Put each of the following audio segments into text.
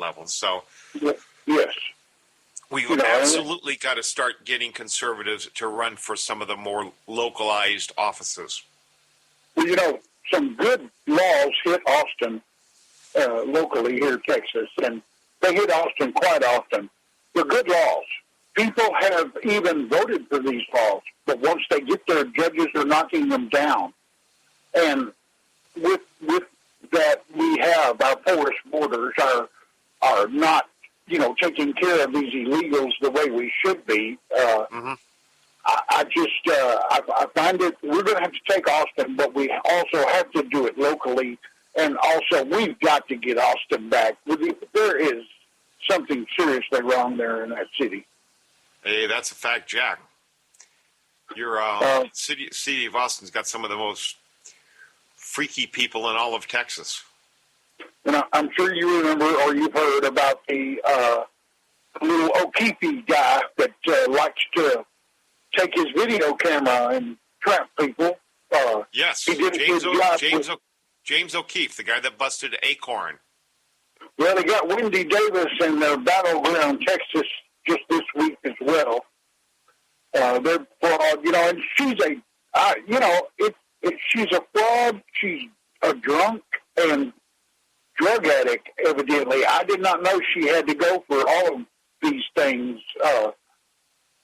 level. So, yes. We absolutely got to start getting conservatives to run for some of the more localized offices. Well, some good laws hit Austin locally here in Texas, and they hit Austin quite often. They're good laws. People have even voted for these laws, but once they get there, judges are knocking them down. And with that, we have our porous borders are not, taking care of these illegals the way we should be. I find it, we're going to have to take Austin, but we also have to do it locally. And also, we've got to get Austin back. There is something seriously wrong there in that city. Hey, that's a fact, Jack. Your city of Austin's got some of the most freaky people in all of Texas. And I'm sure you remember or you've heard about the little O'Keefe guy that likes to take his video camera and trap people. Yes, he did James O'Keefe, the guy that busted Acorn. Well, they got Wendy Davis in their battleground, Texas, just this week as well. They're fraud, and she's she's a fraud. She's a drunk and drug addict, evidently. I did not know she had to go for all of these things.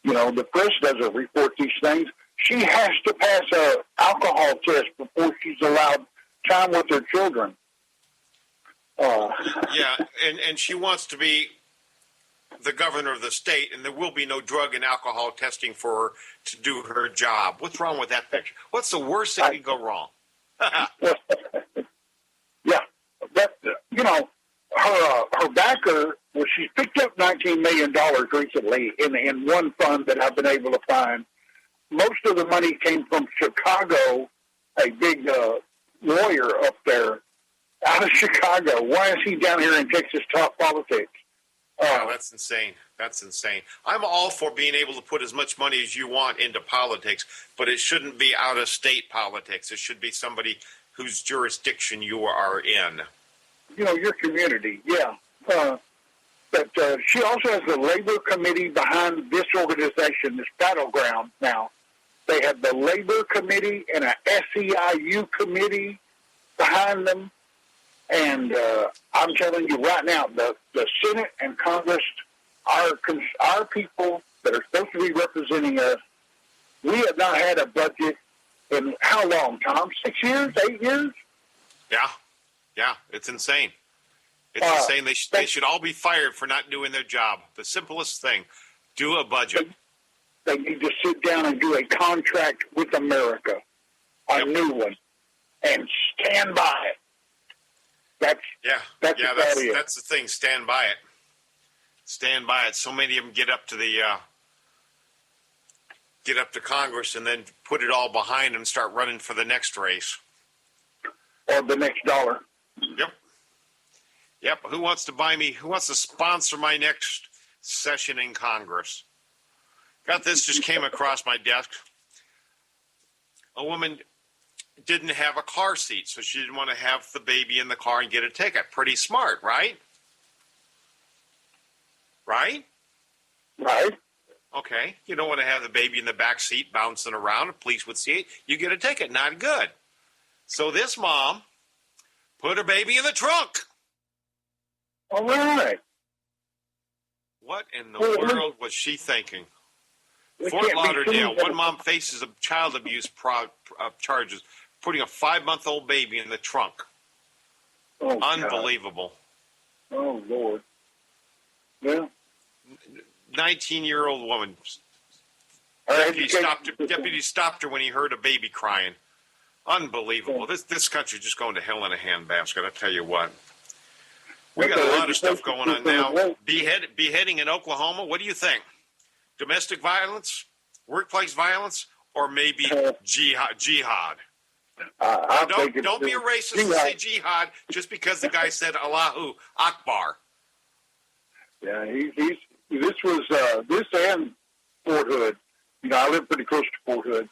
The press doesn't report these things. She has to pass an alcohol test before she's allowed time with her children. Yeah, and she wants to be the governor of the state, and there will be no drug and alcohol testing for her to do her job. What's wrong with that picture? What's the worst thing that can go wrong? Yeah, but her backer, well, she's picked up $19 million recently in one fund that I've been able to find. Most of the money came from Chicago, a big lawyer up there out of Chicago. Why is he down here in Texas talk politics? Oh, that's insane. That's insane. I'm all for being able to put as much money as you want into politics, but it shouldn't be out-of-state politics. It should be somebody whose jurisdiction you are in. Your community, yeah. But she also has the labor committee behind this organization, this battleground now. They have the labor committee and a SEIU committee behind them. And I'm telling you right now, the Senate and Congress, our people that are supposed to be representing us, we have not had a budget in how long, Tom? 6 years? 8 years? Yeah, it's insane. It's insane. They should all be fired for not doing their job. The simplest thing, do a budget. They need to sit down and do a contract with America, a new one, and stand by it. That's the thing. Stand by it. Stand by it. So many of them get up to Congress and then put it all behind them and start running for the next race or the next dollar. Yep. Who wants to buy me? Who wants to sponsor my next session in Congress? Got this. Just came across my desk. A woman didn't have a car seat, so she didn't want to have the baby in the car and get a ticket. Pretty smart, right? Right? Right. Okay. You don't want to have the baby in the back seat bouncing around. The police would see it. You get a ticket. Not good. So this mom put her baby in the trunk. All right. What in the world was she thinking? Fort Lauderdale, one mom faces child abuse charges, putting a 5-month-old baby in the trunk. Oh, unbelievable. God. Oh, Lord. Yeah. 19-year-old woman. Deputy stopped her when he heard a baby crying. Unbelievable. This country's just going to hell in a handbasket, I tell you what. We got a lot of stuff going on now. Beheading in Oklahoma, what do you think? Domestic violence, workplace violence, or maybe jihad? Don't be a racist and say jihad just because the guy said Allahu Akbar. Yeah, this and Fort Hood. I live pretty close to Fort Hood.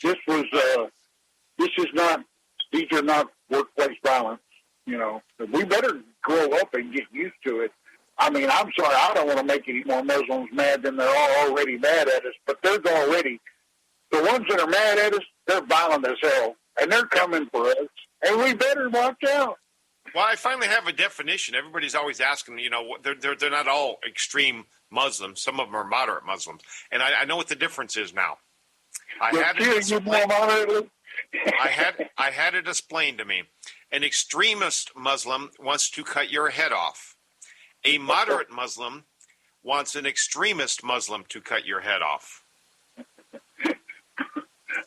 These are not workplace violence. We better grow up and get used to it. I mean, I'm sorry, I don't want to make any more Muslims mad than they're all already mad at us, but there's already, the ones that are mad at us, they're violent as hell, and they're coming for us, and we better watch out. Well, I finally have a definition. Everybody's always asking, they're not all extreme Muslims. Some of them are moderate Muslims. And I know what the difference is now. I had it explained to me. An extremist Muslim wants to cut your head off. A moderate Muslim wants an extremist Muslim to cut your head off.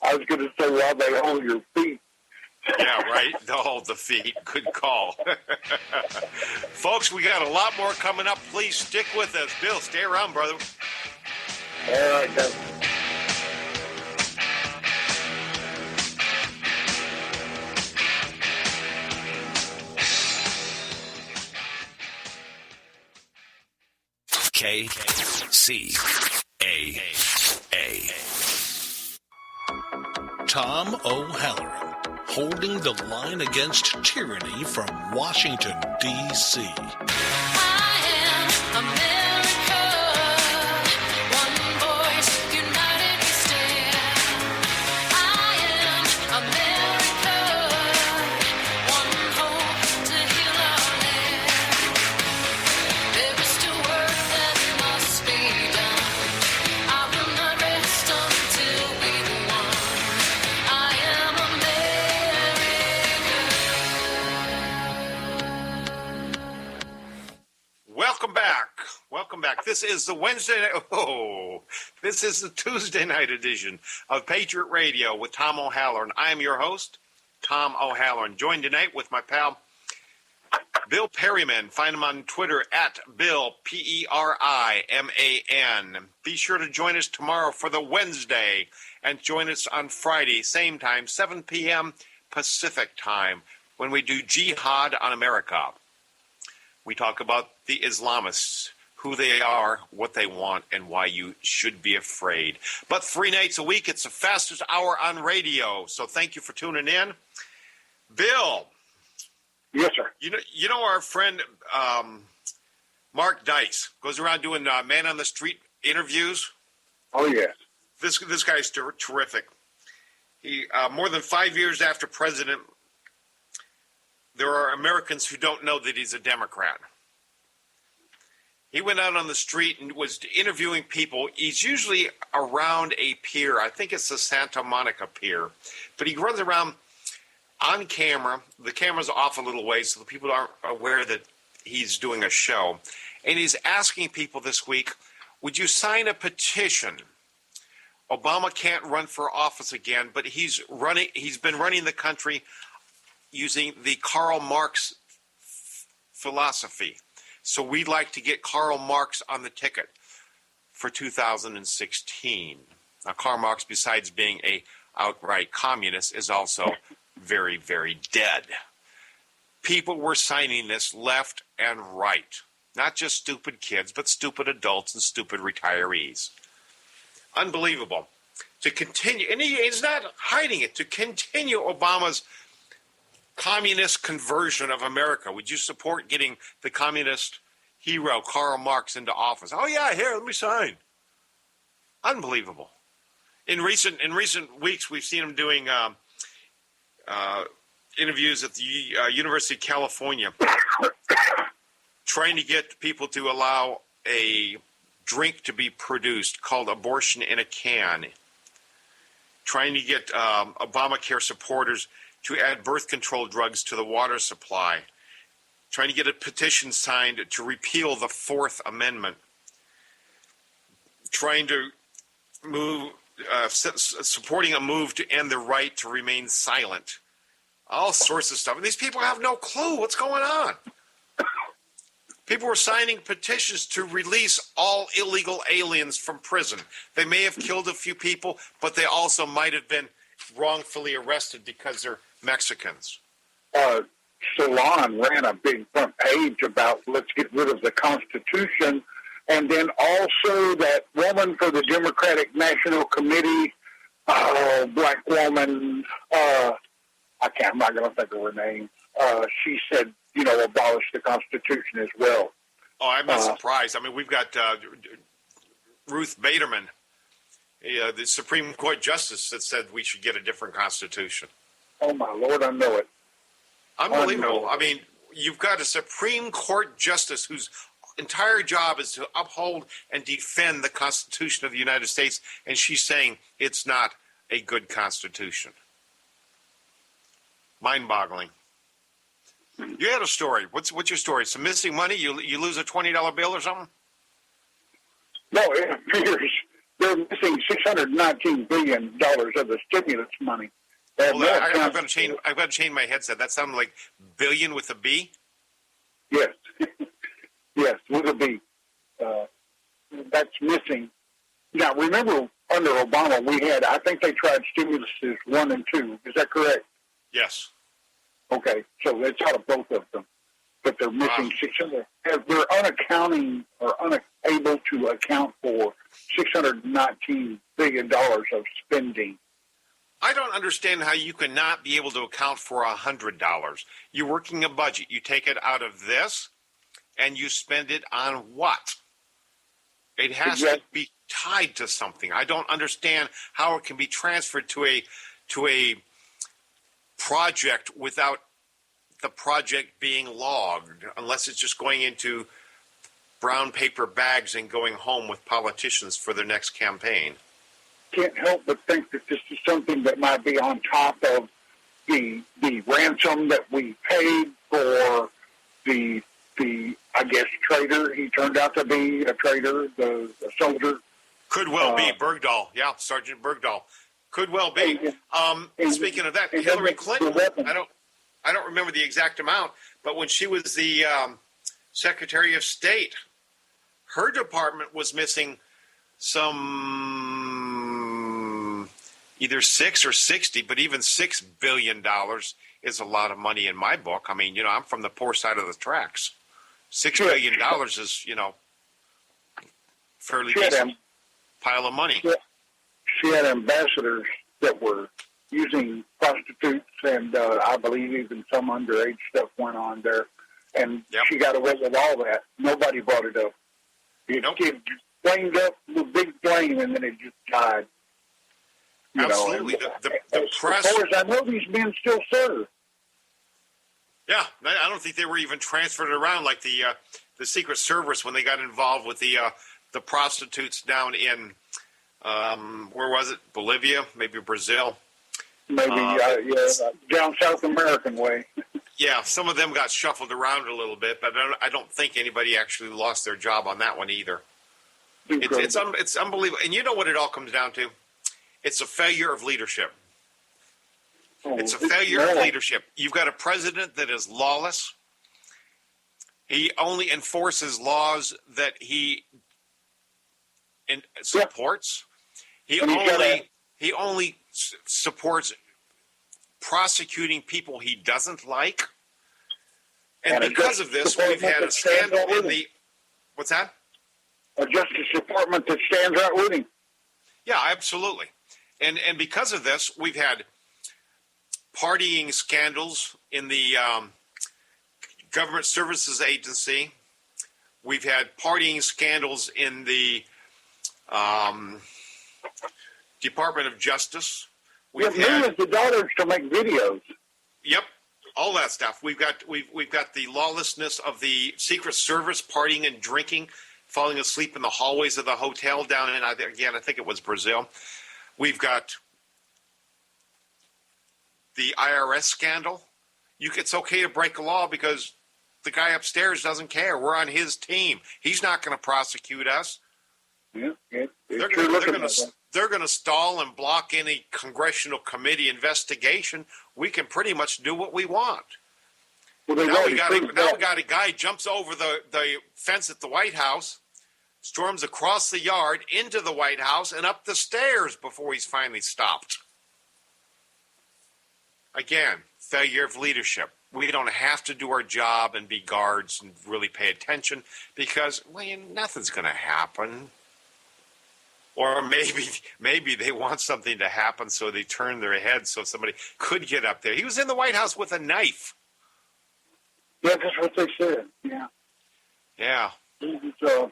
I was going to say, while they hold your feet. Yeah, right. They'll hold the feet. Good call. Folks, we got a lot more coming up. Please stick with us. Bill, stay around, brother. All right, guys. KCAA. Tom O'Halloran, holding the line against tyranny from Washington, D.C. I am America. One voice, united we stand. I am America. One hope to heal our land. There is still work that must be done. I will not rest until we've won. I am America. Welcome back. Welcome back. This is the this is the Tuesday night edition of Patriot Radio with Tom O'Halloran. I am your host, Tom O'Halloran, joined tonight with my pal, Bill Perryman. Find him on Twitter at Bill, Periman. Be sure to join us tomorrow for the Wednesday and join us on Friday, same time, 7 p.m. Pacific time, when we do Jihad on America. We talk about the Islamists, who they are, what they want, and why you should be afraid. But 3 nights a week, it's the fastest hour on radio. So thank you for tuning in. Bill. Yes, sir. You know our friend Mark Dice goes around doing man on the street interviews. Oh, yes. This guy's terrific. He more than 5 years after president, there are Americans who don't know that he's a Democrat. He went out on the street and was interviewing people. He's usually around a pier. I think it's the Santa Monica Pier. But he runs around on camera. The camera's off a little way so the people aren't aware that he's doing a show. And he's asking people this week, would you sign a petition? Obama can't run for office again, but he's been running the country using the Karl Marx philosophy. So we'd like to get Karl Marx on the ticket for 2016. Now, Karl Marx, besides being a outright communist, is also very, very dead. People were signing this left and right. Not just stupid kids, but stupid adults and stupid retirees. Unbelievable. To continue, and he's not hiding it, to continue Obama's communist conversion of America. Would you support getting the communist hero Karl Marx into office? Oh yeah, here, let me sign. Unbelievable. In recent weeks, we've seen him doing interviews at the University of California, trying to get people to allow a drink to be produced called abortion in a can, trying to get Obamacare supporters to add birth control drugs to the water supply, trying to get a petition signed to repeal the Fourth Amendment, trying to move, supporting a move to end the right to remain silent, all sorts of stuff. And these people have no clue what's going on. People were signing petitions to release all illegal aliens from prison. They may have killed a few people, but they also might have been wrongfully arrested because they're Mexicans. Salon ran a big front page about let's get rid of the Constitution, and then also that woman for the Democratic National Committee, black woman, I'm not going to think of her name. She said, abolish the Constitution as well. Oh, I'm not surprised. I mean, we've got Ruth Baderman, the Supreme Court Justice, that said we should get a different Constitution. Oh, my Lord, I know it. Unbelievable. I mean, you've got a Supreme Court Justice whose entire job is to uphold and defend the Constitution of the United States, and she's saying it's not a good Constitution. Mind-boggling. You had a story. What's your story? Some missing money? You lose a $20 bill or something? No, it appears they're missing $619 billion of the stimulus money. I've got to change my headset. That sounded like billion with a B? Yes. Yes, with a B. That's missing. Now, remember, under Obama, I think they tried stimuluses 1 and 2. Is that correct? Yes. Okay, so it's out of both of them. But they're missing 600. They're unaccounting or unable to account for $619 billion of spending. I don't understand how you cannot be able to account for $100. You're working a budget. You take it out of this, and you spend it on what? It has to be tied to something. I don't understand how it can be transferred to a project without the project being logged, unless it's just going into brown paper bags and going home with politicians for their next campaign. Can't help but think that this is something that might be on top of the ransom that we paid for the I guess traitor. He turned out to be a traitor, the soldier. Could well be Bergdahl. Yeah, Sergeant Bergdahl. Could well be. Speaking of that, Hillary Clinton. I don't remember the exact amount, but when she was the Secretary of State, her department was missing some either 6 or 60, but even $6 billion is a lot of money in my book. I mean, I'm from the poor side of the tracks. $6 billion is, fairly decent pile of money. She had ambassadors that were using prostitutes, and I believe even some underage stuff went on there. And she got away with all that. Nobody brought it up. It flamed up with big flame, and then it just died. Absolutely. The press. As far as I know, these men still serve. Yeah, I don't think they were even transferred around like the Secret Service when they got involved with the prostitutes down in where was it? Bolivia, maybe Brazil. Maybe down South American way. Yeah, some of them got shuffled around a little bit, but I don't think anybody actually lost their job on that one either. It's unbelievable, and you know what it all comes down to? It's a failure of leadership. It's a failure of leadership. You've got a president that is lawless. He only enforces laws that he supports. He only supports prosecuting people he doesn't like. And because of this, we've had a scandal in the... What's that? A Justice Department that stands right with him. Yeah, absolutely. And because of this, we've had partying scandals in the Government Services Agency. We've had partying scandals in the Department of Justice. We've millions of dollars to make videos. Yep, all that stuff. We've got the lawlessness of the Secret Service, partying and drinking, falling asleep in the hallways of the hotel down in, I think it was Brazil. We've got the IRS scandal. It's okay to break a law because the guy upstairs doesn't care. We're on his team. He's not going to prosecute us. Yeah, they're going to stall and block any congressional committee investigation. We can pretty much do what we want. Well, now we got a guy jumps over the fence at the White House, storms across the yard into the White House and up the stairs before he's finally stopped. Again, failure of leadership. We don't have to do our job and be guards and really pay attention because nothing's going to happen. Or maybe they want something to happen, so they turn their head so somebody could get up there. He was in the White House with a knife. Yeah, that's what they said. Yeah. Yeah. He was